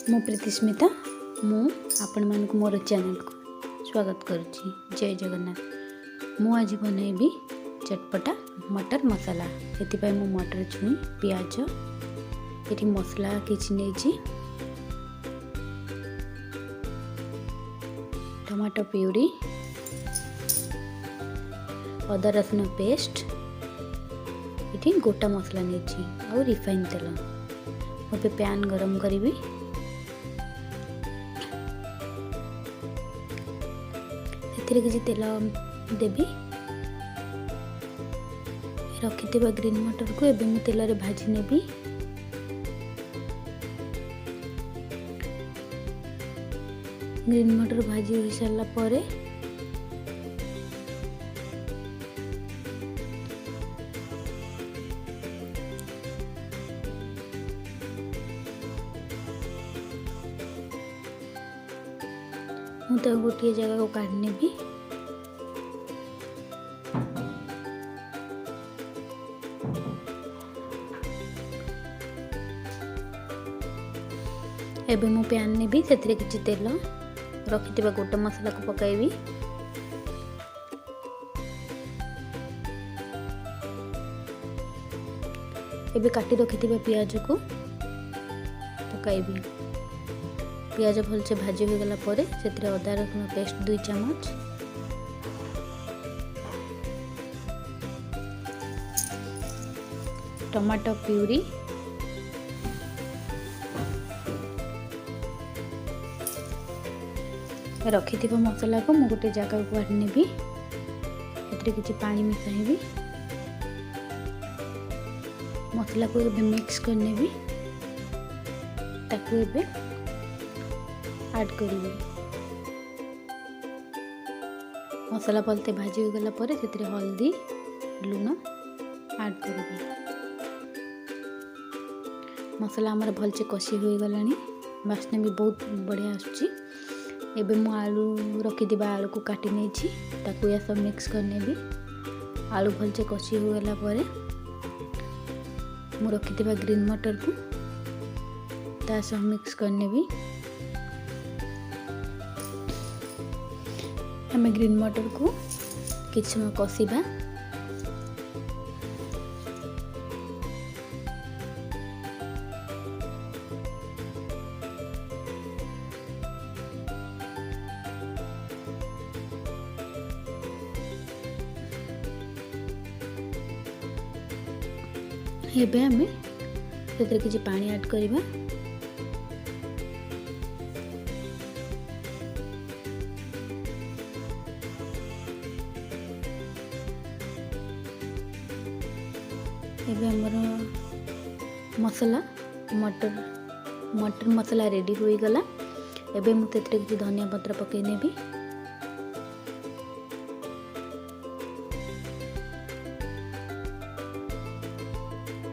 मु प्रीतिस्मिता मु आपण मानक मोर चैनल को स्वागत करुच्ची। जय जगन्नाथ। मु आज बनैबी चटपटा मटर मसाला। ये मु मटर छुई पियाज ये मसला किसी नहीं टमाटो प्यूरी अदा रसुन पेस्ट ये गोटा मसला नहीं और रिफाइन तेल मुझे पैन गरम करी किसी तेल देवी रखि ग्रीन मटर को एबे मु तेल रे भाजी नेबी। ग्रीन मटर भाजी हो सारा पर मुझे गोटे जगह को काढ़ नेबी। एबे मु पैन नेबी से किसी तेल रखि गोटा मसला को पकाइबी। एबे काटी रखि पियाज को पकाइबी। पियाज भलसे भाजी हो गला परे से अदा रसुन पेस्ट 2 चम्मच टमाटो प्यूरी रखि मसला को मु गोटे जगह को काढ़ी नेबी। किसी पानी मिसाइबी मसला को मिक्स कर नेबी ताकू एबे ऐड करिवे। मसला पलते भाजी हो गला परे से हल्दी लुण ऐड करिवे। मसला हमारा भलसे कषी हो गलानी बास्ना भी बहुत बढ़िया आसुची। एबे मु आलू रखि आलू को काटी नहीं ताकू या सब मिक्स करने भी आलू भलसे कषी हो गला परे मु रखि ग्रीन मटर को ता सब मिक्स करने भी हमें ग्रीन मटर को किछ समय कषिबा। एबे हमें से किसी पानी ऐड करिबा। एबे हमर मसला मटर मसला रेडी हो गला। एबे मु तेरे किसी धनिया पत्र पकई नेबी।